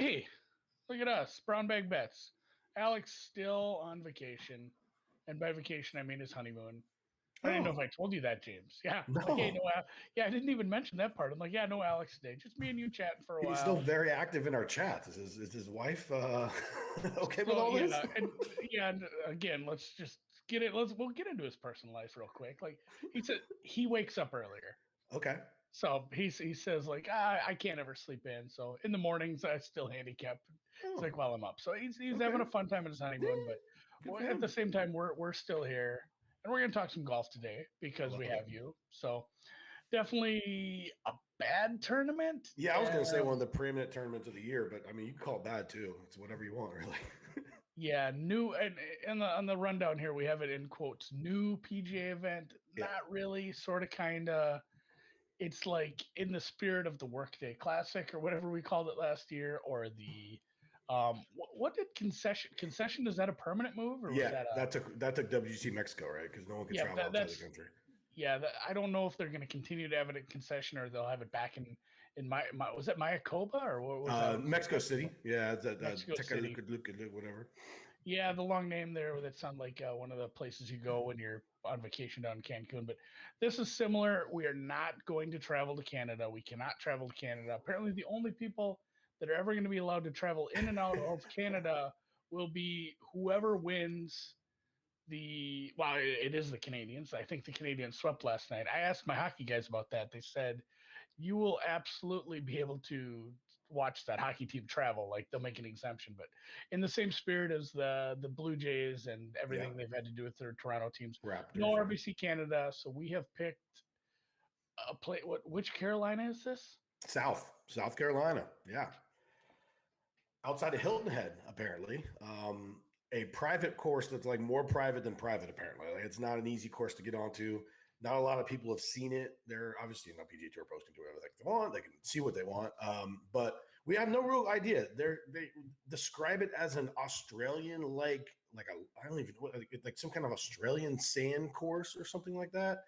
Hey, look at us, brown bag bets. Alex still on vacation, and by vacation I mean his honeymoon. I didn't know if Oh, I told you that, James. Yeah, like hey, no. no, yeah, I didn't even mention that part. I'm like, yeah, no Alex today, just me and you chatting for a He's still while. very active in our chats. Is his wife okay with So all this? and again, let's just get it. We'll get into his personal life real quick. Like he said, he wakes up earlier. Okay. So he says like I can't ever sleep in. So in the mornings I still handicap. It's like Oh, while I'm up. So he's having okay. a fun time at his Yeah, honeymoon, but good for at the him. same time we're still here and we're gonna talk some golf today I because we love it. have you. So definitely a bad tournament. Yeah, I was going to say one of the preeminent tournaments of the year, but I mean, you can call it bad too. It's whatever you want, really. Yeah, new and on the rundown here we have it in quotes. New PGA event, Yeah. not really, sort of, kind of. It's like in the spirit of the Workday Classic or whatever we called it last year, or the what did concession? Is that a permanent move or was Yeah, that a that took WGC Mexico, right? Because no one could yeah travel outside the that's country. yeah I don't know if they're going to continue to have it at concession or they'll have it back in my was that Mayakoba or what was that? Was Mexico City. Yeah, it's Mexico City. whatever. Yeah, the long name there that sounds like one of the places you go when you're on vacation down in Cancun. But this is similar. We are not going to travel to Canada. We cannot travel to Canada. Apparently, the only people that are ever going to be allowed to travel in and out of Canada will be whoever wins well, it is the Canadians. I think the Canadians swept last night. I asked my hockey guys about that. They said you will absolutely be able to watch that hockey team travel. Like they'll make an exemption, but in the same spirit as the Blue Jays and everything Yeah, they've had to do with their Toronto teams. No Raptors. Yeah. RBC Canada, so we have picked a play. Which Carolina is this? South Carolina. Yeah, outside of Hilton Head, apparently. A private course that's like more private than private, apparently. Like, it's not an easy course to get onto. Not a lot of people have seen it. They're obviously not PGA Tour pros can do whatever they want. They can see what they want. But we have no real idea. They describe it as an Australian, I don't even know, like some kind of Australian sand course or something like that.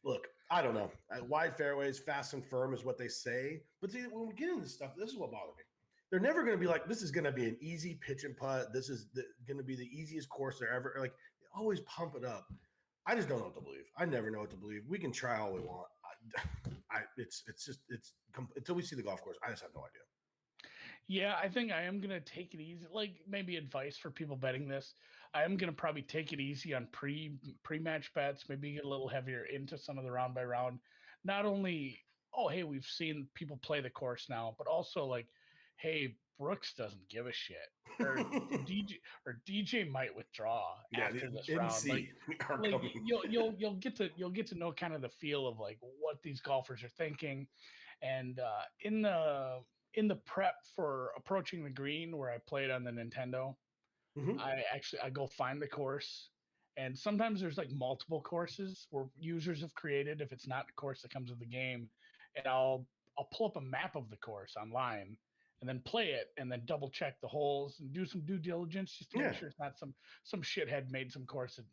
Look, I don't know. Wide fairways, fast and firm is what they say. But see, when we get into this stuff, this is what bothers me. They're never going to be like, this is going to be an easy pitch and putt. This is going to be the easiest course they're ever. Like, they always pump it up. I just don't know what to believe. I never know what to believe. We can try all we want. It's until we see the golf course. I just have no idea. Yeah, I think I am going to take it easy. Like maybe advice for people betting this. I am going to probably take it easy on pre-match bets, maybe get a little heavier into some of the round by round. Not only, oh, hey, we've seen people play the course now, but also like, hey, Brooks doesn't give a shit. Or DJ might withdraw Yeah, after the this round. MC are Like coming. you'll get to know kind of the feel of like what these golfers are thinking. And in the prep for approaching the green where I played on the Nintendo, Mm-hmm. I go find the course. And sometimes there's like multiple courses where users have created if it's not the course that comes with the game. And I'll pull up a map of the course online and then play it and then double check the holes and do some due diligence just to make Yeah. sure it's not some shithead made some course that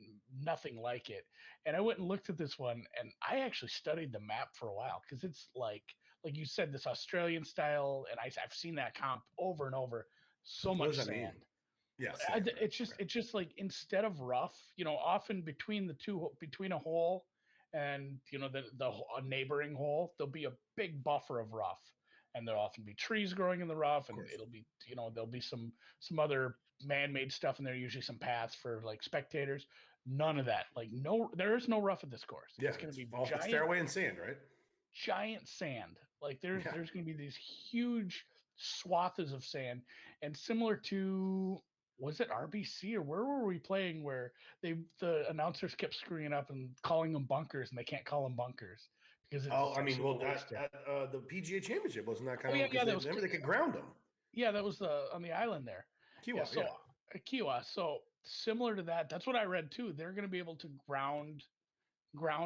nothing like it. And I went and looked at this one and I actually studied the map for a while because it's like you said, this Australian style, and I've seen that comp over and over. So What does much that mean? sand. Yeah, sand. Right? It's just like instead of rough, often between between a hole and a neighboring hole, there'll be a big buffer of rough, and there'll often be trees growing in the rough, Of and course. it'll be there'll be some other man-made stuff in there, usually some paths for like spectators. None of that. Like no, there is no rough at this course. Yeah, It's going to be it's fairway and sand, right? giant sand. Like there's Yeah. going to be these huge swaths of sand, and similar to was it RBC or where were we playing where the announcers kept screwing up and calling them bunkers and they can't call them bunkers because it's Oh, I mean, essentially well, the waste area. the PGA Championship wasn't that Oh kind yeah, of because that was they could ground them. yeah, that was the on the island there. Yeah, Kiwa, so yeah. Kiwa. So similar to that, that's what I read too. They're going to be able to ground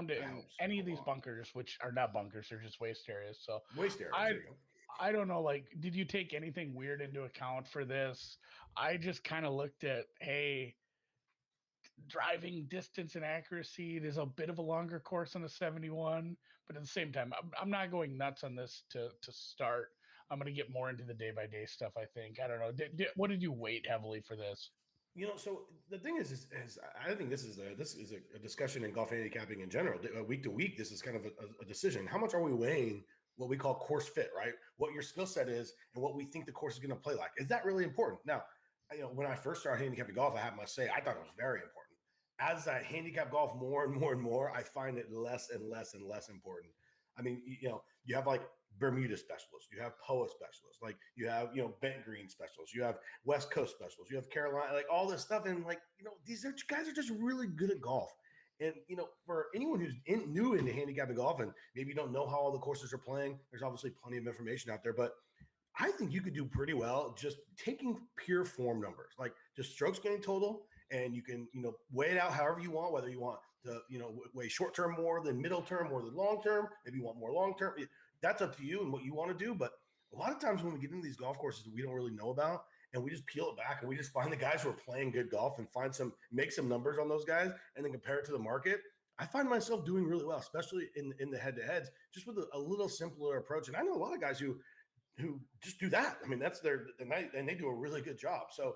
That in helps any a of these lot. bunkers, which are not bunkers, they're just waste areas. So Waste areas. I There you go. I don't know, like, did you take anything weird into account for this? I just kind of looked at, hey, driving distance and accuracy. There's a bit of a longer course on a 71, but at the same time, I'm not going nuts on this to start. I'm going to get more into the day-by-day stuff, I think. I don't know. What did you weight heavily for this? So the thing is I think this is a discussion in golf handicapping in general. Week to week, this is kind of a decision. How much are we weighing what we call course fit, right? What your skill set is and what we think the course is going to play like. Is that really important? Now, when I first started handicapping golf, I must say I thought it was very important. As I handicap golf more and more and more, I find it less and less and less important. I mean, you have like Bermuda specialists, you have POA specialists, like you have, Bent Green specialists, you have West Coast specialists, you have Carolina, like all this stuff. And like, these guys are just really good at golf. And, for anyone who's new into handicapping golf and maybe you don't know how all the courses are playing, there's obviously plenty of information out there, but I think you could do pretty well just taking pure form numbers, like just strokes gained total. And you can, weigh it out however you want, whether you want to, weigh short term more than middle term, more than long term. Maybe you want more long term. That's up to you and what you want to do. But a lot of times when we get into these golf courses that we don't really know about, and we just peel it back and we just find the guys who are playing good golf and make some numbers on those guys and then compare it to the market. I find myself doing really well, especially in the head-to-heads, just with a little simpler approach. And I know a lot of guys who just do that. I mean, that's and they do a really good job. So,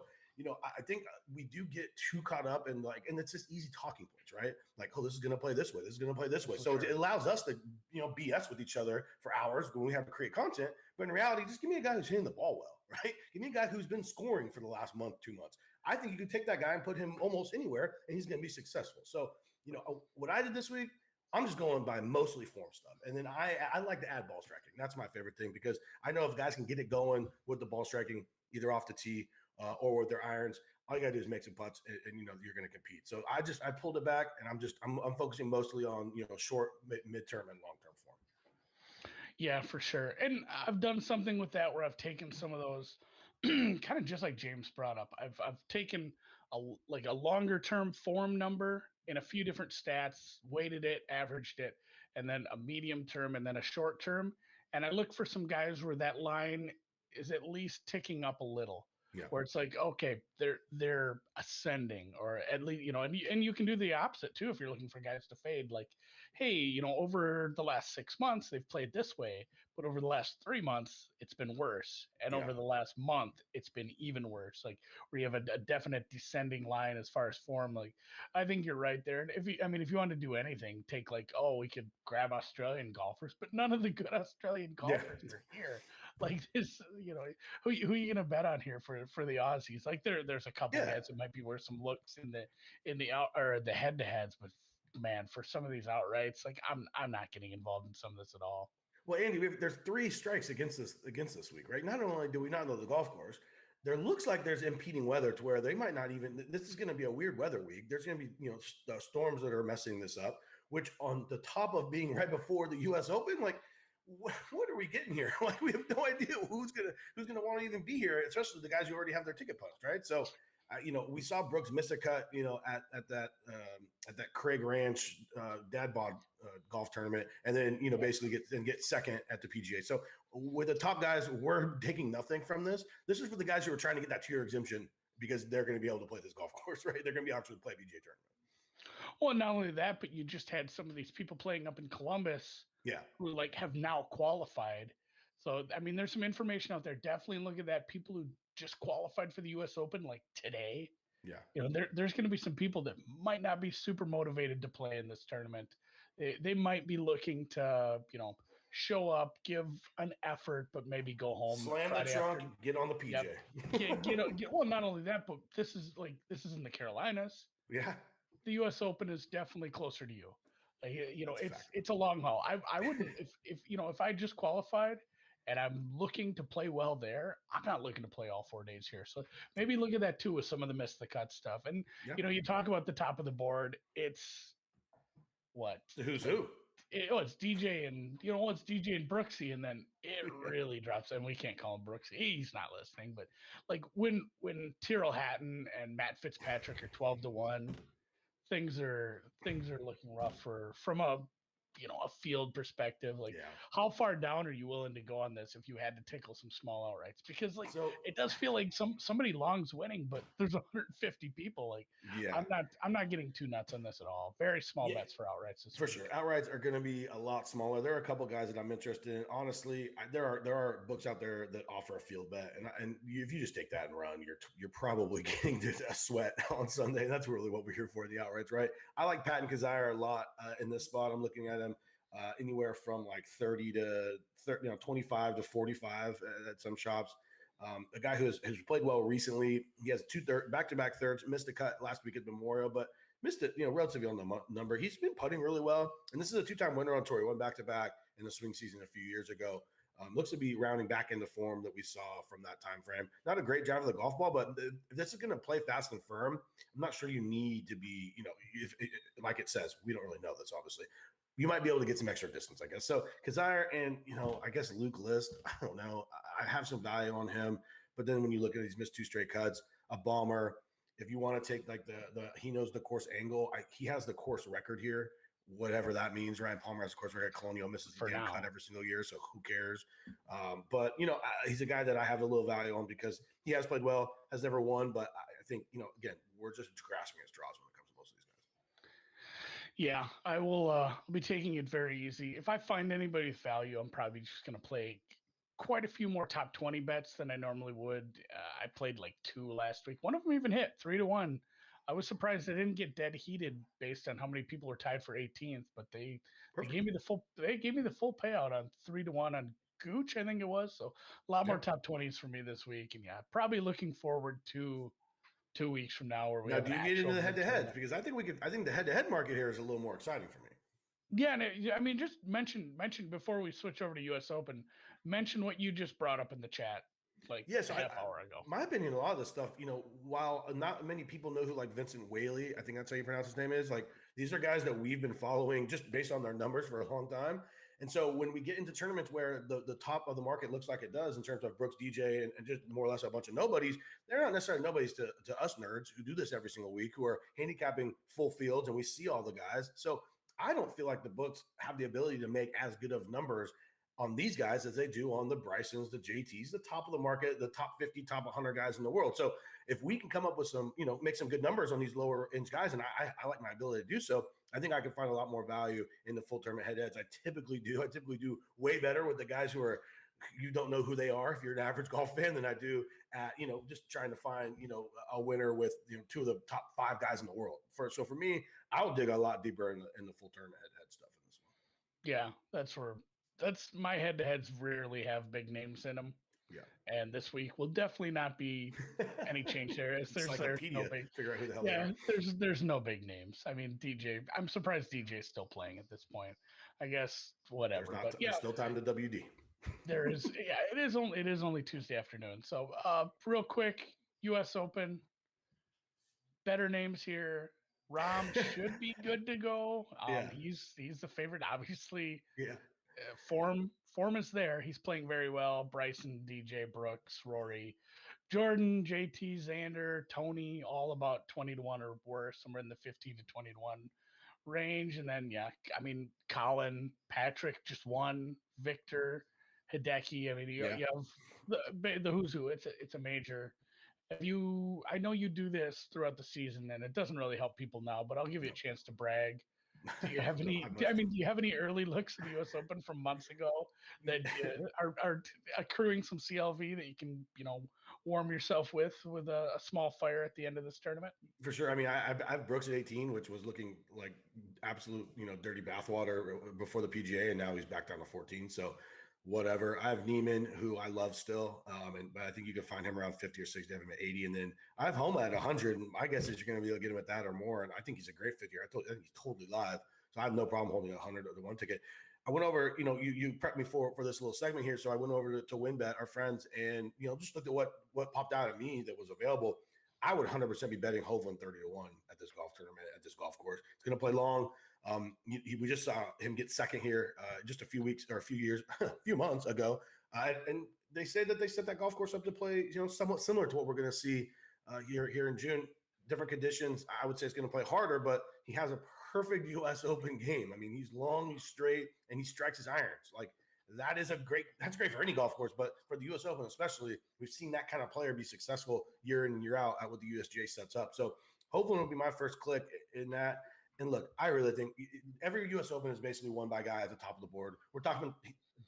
I think we do get too caught up in and it's just easy talking points, right? Like, oh, this is going to play this way. This is going to play this way. So it allows us to, BS with each other for hours when we have to create content. But in reality, just give me a guy who's hitting the ball well, right? Give me a guy who's been scoring for the last month, 2 months. I think you can take that guy and put him almost anywhere and he's going to be successful. So, what I did this week, I'm just going by mostly form stuff. And then I like to add ball striking. That's my favorite thing because I know if guys can get it going with the ball striking, either off the tee or with their irons, all you got to do is make some putts and you're going to compete. So I pulled it back and I'm focusing mostly on, short, midterm and long-term form. Yeah, for sure. And I've done something with that where I've taken some of those kind of just like James brought up. I've taken a longer term form number in a few different stats, weighted it, averaged it, and then a medium term and then a short term. And I look for some guys where that line is at least ticking up a little. Yeah. Where it's like, okay, they're ascending, or at least, and you can do the opposite too if you're looking for guys to fade. Like, hey, over the last 6 months they've played this way, but over the last 3 months it's been worse, and over the last month it's been even worse. Like, where you have a definite descending line as far as form. Like, I think you're right there. And if you want to do anything, take we could grab Australian golfers, but none of the good Australian golfers are here. Like this, who are you gonna bet on here for the Aussies? Like there's a couple guys that might be worth some looks in the out or the head to heads, but man, for some of these outrights, like I'm not getting involved in some of this at all. Well, Andy, there's 3 strikes against this week, right? Not only do we not know the golf course, there looks like there's impeding weather to where they might not even. This is going to be a weird weather week. There's going to be storms that are messing this up, which on the top of being right before the U.S. Open, like. What are we getting here? Like, we have no idea who's gonna want to even be here, especially the guys who already have their ticket punched, right? So, we saw Brooks miss a cut, at that Craig Ranch dad bod golf tournament, and then basically get second at the PGA. So, with the top guys, we're taking nothing from this. This is for the guys who are trying to get that tier exemption because they're going to be able to play this golf course, right? They're going to be able to play PGA tournament. Well, not only that, but you just had some of these people playing up in Columbus. Yeah. Who have now qualified. So, I mean, there's some information out there. Definitely look at that. People who just qualified for the U.S. Open like today. Yeah. There's going to be some people that might not be super motivated to play in this tournament. They might be looking to, show up, give an effort, but maybe go home. Slam the trunk, get on the PJ. Yep. Well, not only that, but this is in the Carolinas. Yeah. The U.S. Open is definitely closer to you. It's a long haul. I wouldn't if I just qualified and I'm looking to play well there, I'm not looking to play all 4 days here. So maybe look at that too with some of the miss the cut stuff. And you talk about the top of the board. It's what? Who's who? It's DJ and it's DJ and Brooksy, and then it really drops. And we can't call him Brooksy. He's not listening. But like when Tyrrell Hatton and Matt Fitzpatrick are 12-1. Things are looking rough from a a field perspective, like how far down are you willing to go on this if you had to tickle some small outrights? Because it does feel like somebody long's winning, but there's 150 people. Like I'm not getting too nuts on this at all. Very small bets for outrights this for week. sure. Outrights are going to be a lot smaller. There are a couple guys that I'm interested in. Honestly, there are books out there that offer a field bet, and if you just take that and run, you're probably getting to a sweat on Sunday. That's really what we're here for, the outrights, right? I like Patton Kizzire a lot in this spot. I'm looking at him anywhere from like 30 to 25 to 45 at some shops. A guy who's played well recently. He has back-to-back thirds, missed a cut last week at Memorial, but missed it, relatively on the number. He's been putting really well, and this is a two-time winner on tour. He won back-to-back in the swing season a few years ago. Looks to be rounding back into form that we saw from that time frame. Not a great drive of the golf ball, but if this is going to play fast and firm, I'm not sure you need to be, like it says, we don't really know this, obviously. You might be able to get some extra distance, I guess. So Kizzire and, I guess Luke List, I don't know. I have some value on him. But then when you look at it, he's missed 2 straight cuts, a bomber. If you want to take like he knows the course angle, he has the course record here, whatever that means. Ryan Palmer has the course record. Colonial misses the damn cut every single year, so who cares? But he's a guy that I have a little value on because he has played well, has never won. But I think again, we're just grasping at straws when it comes to most of these guys. Yeah, I will. I'll be taking it very easy. If I find anybody's value, I'm probably just going to play quite a few more top 20 bets than I normally would. I played like 2 last week. One of them even hit 3-1. I was surprised I didn't get dead heated based on how many people were tied for 18th, but they gave me the full payout on 3-1 on Gooch, I think it was. So a lot more top 20s for me this week, and probably looking forward to 2 weeks from now where we have. Do you get into the head-to-heads? Because I think the head-to-head market here is a little more exciting for me. Yeah, and just mention before we switch over to U.S. Open, mention what you just brought up in the chat so half hour ago. My opinion, a lot of this stuff, while not many people know who like Vincent Whaley, I think that's how you pronounce his name is, like these are guys that we've been following just based on their numbers for a long time. And so when we get into tournaments where the top of the market looks like it does in terms of Brooks, DJ, and just more or less a bunch of nobodies, they're not necessarily nobodies to us nerds who do this every single week, who are handicapping full fields, and we see all the guys. So I don't feel like the books have the ability to make as good of numbers on these guys as they do on the Brysons, the JTs, the top of the market, the top 50, top 100 guys in the world. So if we can come up with some, make some good numbers on these lower inch guys, and I like my ability to do so, I think I can find a lot more value in the full tournament head-to-heads. I typically do way better with the guys who are, you don't know who they are if you're an average golf fan than I do at, just trying to find, a winner with, 2 of the top 5 guys in the world. So for me, I'll dig a lot deeper in the full tournament head-to-head stuff in this one. Yeah, that's my head-to-heads rarely have big names in them. Yeah. And this week will definitely not be any change there. There's no big, figure out who the hell they are. There's no big names. I mean, DJ, I'm surprised DJ is still playing at this point. I guess whatever. There's still time to WD. There is. Yeah, it is only Tuesday afternoon. So real quick, US Open. Better names here. Rahm should be good to go. He's the favorite, obviously. Yeah. Form is there. He's playing very well. Bryson, DJ, Brooks, Rory, Jordan, JT, Xander, Tony, all about 20-1 or worse, somewhere in the 15 to 20-1 range. And then Colin, Patrick just won, Victor, Hideki. I mean, you have the who's who. It's a major. I know you do this throughout the season, and it doesn't really help people now, but I'll give you a chance to brag. Do you have any? Do you have any early looks at the U.S. Open from months ago that are accruing some CLV that you can warm yourself with a small fire at the end of this tournament? For sure. I mean, I have Brooks at 18, which was looking like absolute dirty bathwater before the PGA, and now he's back down to 14. So whatever. I have Neiman, who I love still, but I think you can find him around 50 or 60. I have him at 80, and then I have Homa at 100. And my guess is you're going to be able to get him at that or more. And I think he's a great fit here. I think he's totally live, so I have no problem holding 100 or the one ticket. I went over, you prepped me for this little segment here, so I went over to WinBet, our friends, and just looked at what popped out at me that was available. I would 100% be betting Hovland 30-1 at this golf tournament, at this golf course. It's going to play long. We just saw him get second here just a few months ago. And they say that they set that golf course up to play, somewhat similar to what we're going to see here in June. Different conditions. I would say it's going to play harder, but he has a perfect U.S. Open game. I mean, he's long, he's straight, and he strikes his irons. Like that's great for any golf course, but for the U.S. Open especially, we've seen that kind of player be successful year in and year out at what the USGA sets up. So hopefully it'll be my first click in that. And look, I really think every U.S. Open is basically won by a guy at the top of the board. We're talking,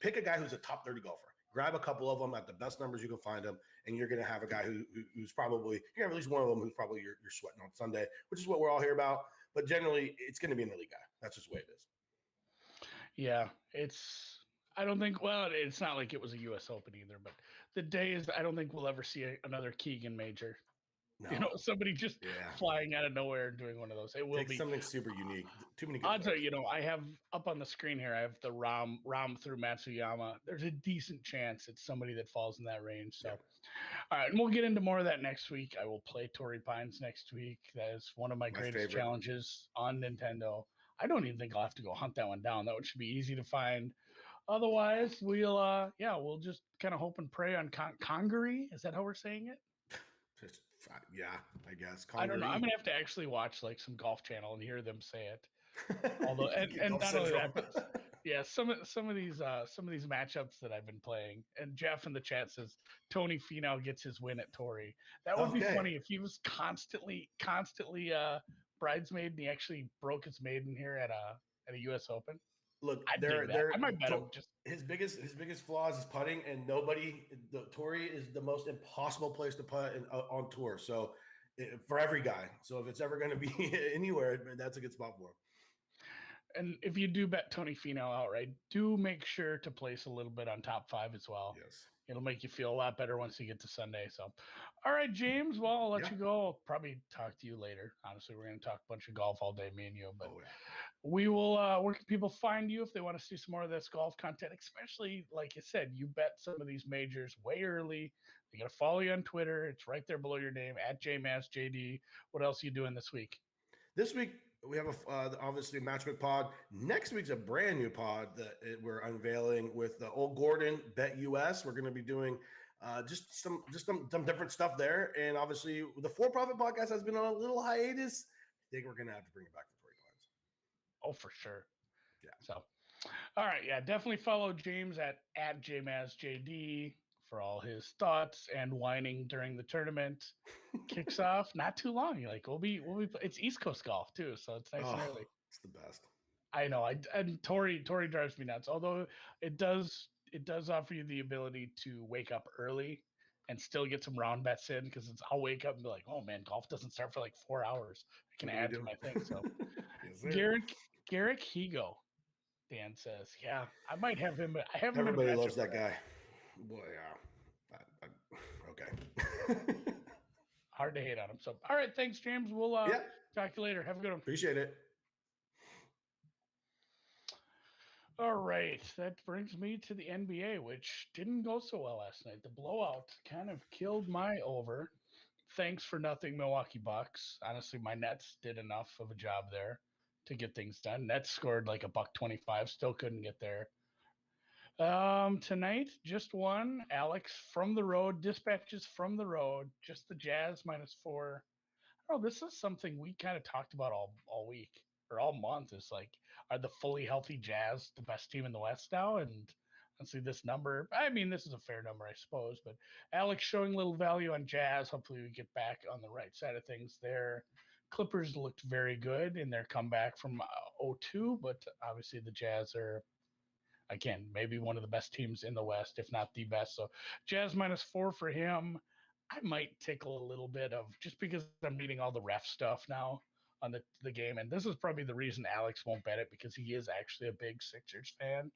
pick a guy who's a top 30 golfer. Grab a couple of them at the best numbers you can find them, and you're going to have a guy who's probably, you're going to have at least one of them who's probably you're sweating on Sunday, which is what we're all here about. But generally, it's going to be an elite guy. That's just the way it is. Yeah, I don't think, well, it's not like it was a U.S. Open either, but the day is, I don't think we'll ever see another Keegan major. No. Somebody just flying out of nowhere and doing one of those. It will be something super unique. Too many good odds are, I have up on the screen here, I have the Ram through Matsuyama. There's a decent chance it's somebody that falls in that range. So, all right, and we'll get into more of that next week. I will play Torrey Pines next week. That is one of my greatest challenges on Nintendo. I don't even think I'll have to go hunt that one down. That one should be easy to find. Otherwise, we'll just kind of hope and pray on Congaree. Is that how we're saying it? Yeah, I guess. Congaree. I don't know. I'm gonna have to actually watch like some Golf Channel and hear them say it. Although, and not only that, but some of these matchups that I've been playing. And Jeff in the chat says Tony Finau gets his win at Torrey. That would be funny if he was constantly bridesmaid and he actually broke his maiden here at a U.S. Open. Look, I might bet him. Just his biggest flaw is his putting, and Torrey is the most impossible place to putt on tour. So for every guy, so if it's ever going to be anywhere, that's a good spot for him. And if you do bet Tony Finau outright, do make sure to place a little bit on top 5 as well. Yes. It'll make you feel a lot better once you get to Sunday. So, all right, James, well, I'll let you go. I'll probably talk to you later. Honestly, we're going to talk a bunch of golf all day, me and you. But we will, where can people find you if they want to see some more of this golf content? Especially, like you said, you bet some of these majors way early. They got to follow you on Twitter. It's right there below your name, @JMassJD. What else are you doing this week? This week, we have obviously a Matchbook pod. Next week's a brand new pod that we're unveiling with Old Gordon Bet US. We're going to be doing just some different stuff there, and obviously the For Profit podcast has been on a little hiatus. I think we're going to have to bring it back to Torrey Pines. Oh, for sure. Yeah. So, all right, definitely follow James at @JMassJD for all his thoughts and whining during the tournament. Kicks off not too long. Like we'll be it's East Coast golf too, so it's nice and early. It's the best. I know. And Torrey drives me nuts. Although it does offer you the ability to wake up early and still get some round bets in, because I'll wake up and be like, oh man, golf doesn't start for like 4 hours. I can add to my thing. So Garrick Higo, Dan says, yeah, I might have him. I have him. Everybody loves that guy. Boy, yeah. Okay. Hard to hate on him. So, all right, thanks, James. We'll talk to you later. Have a good one. Appreciate it. All right, that brings me to the NBA, which didn't go so well last night. The blowout kind of killed my over. Thanks for nothing, Milwaukee Bucks. Honestly, my Nets did enough of a job there to get things done. Nets scored like $125, still couldn't get there. Tonight, just one. Alex from the road, dispatches from the road, just the Jazz -4. Oh, this is something we kind of talked about all week or all month. Is like, are the fully healthy Jazz the best team in the West now? And honestly, this number, I mean, this is a fair number, I suppose, but Alex showing a little value on Jazz. Hopefully we get back on the right side of things there. Clippers looked very good in their comeback from 0-2, but obviously the Jazz are, again, maybe one of the best teams in the West, if not the best. So Jazz -4 for him. I might tickle a little bit of, just because I'm reading all the ref stuff now on the game. And this is probably the reason Alex won't bet it, because he is actually a big Sixers fan.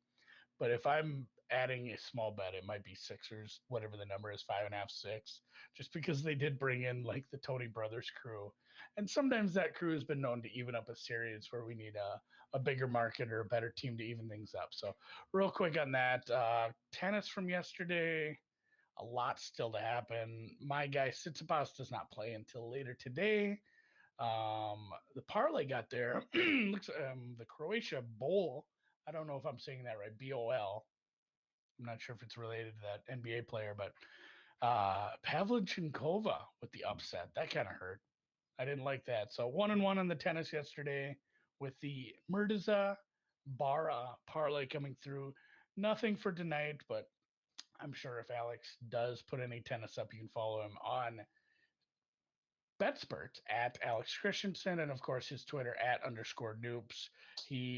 But if I'm adding a small bet, it might be Sixers, whatever the number is, 5.5, 6, just because they did bring in like the Tony Brothers crew. And sometimes that crew has been known to even up a series where we need a bigger market or a better team to even things up. So real quick on that, tennis from yesterday, a lot still to happen. My guy Tsitsipas does not play until later today. The parlay got there. Looks the Croatia Bowl. I don't know if I'm saying that right. BOL. I'm not sure if it's related to that NBA player, but Pavlyuchenkova with the upset. That kind of hurt. I didn't like that. So 1-1 on the tennis yesterday. with the Murtaza Bara parlay coming through. Nothing for tonight, but I'm sure if Alex does put any tennis up, you can follow him on BETSPERTS at Alex Christenson, and of course his Twitter at _noops.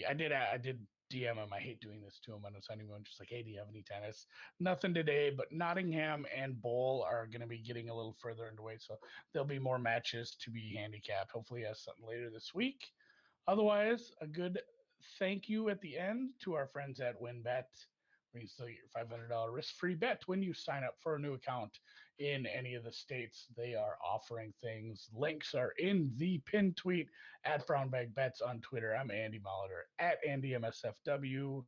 I did DM him. I hate doing this to him on his honeymoon. Just like, hey, do you have any tennis? Nothing today, but Nottingham and Bowl are going to be getting a little further into weight, so there'll be more matches to be handicapped. Hopefully, he has something later this week. Otherwise, a good thank you at the end to our friends at WinBet, where you still get your $500 risk-free bet when you sign up for a new account in any of the states they are offering things. Links are in the pinned tweet at Brownbag Bets on Twitter. I'm Andy Molitor at AndyMSFW.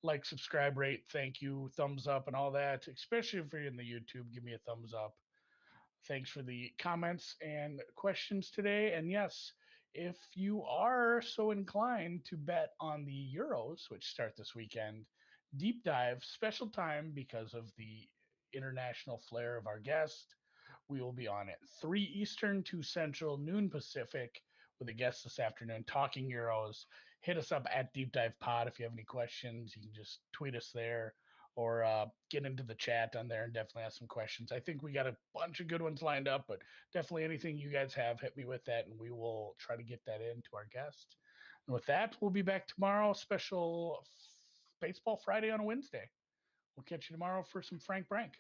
Like, subscribe, rate, thank you, thumbs up, and all that. Especially if you're in the YouTube, give me a thumbs up. Thanks for the comments and questions today. And yes, if you are so inclined to bet on the Euros, which start this weekend, deep dive, special time because of the international flair of our guest. We will be on at 3 Eastern, 2 Central, noon Pacific with a guest this afternoon talking Euros. Hit us up at Deep Dive Pod if you have any questions. You can just tweet us there or get into the chat on there and definitely ask some questions. I think we got a bunch of good ones lined up, but definitely anything you guys have, hit me with that, and we will try to get that in to our guest. And with that, we'll be back tomorrow. Special Baseball Friday on a Wednesday. We'll catch you tomorrow for some Frank Brank.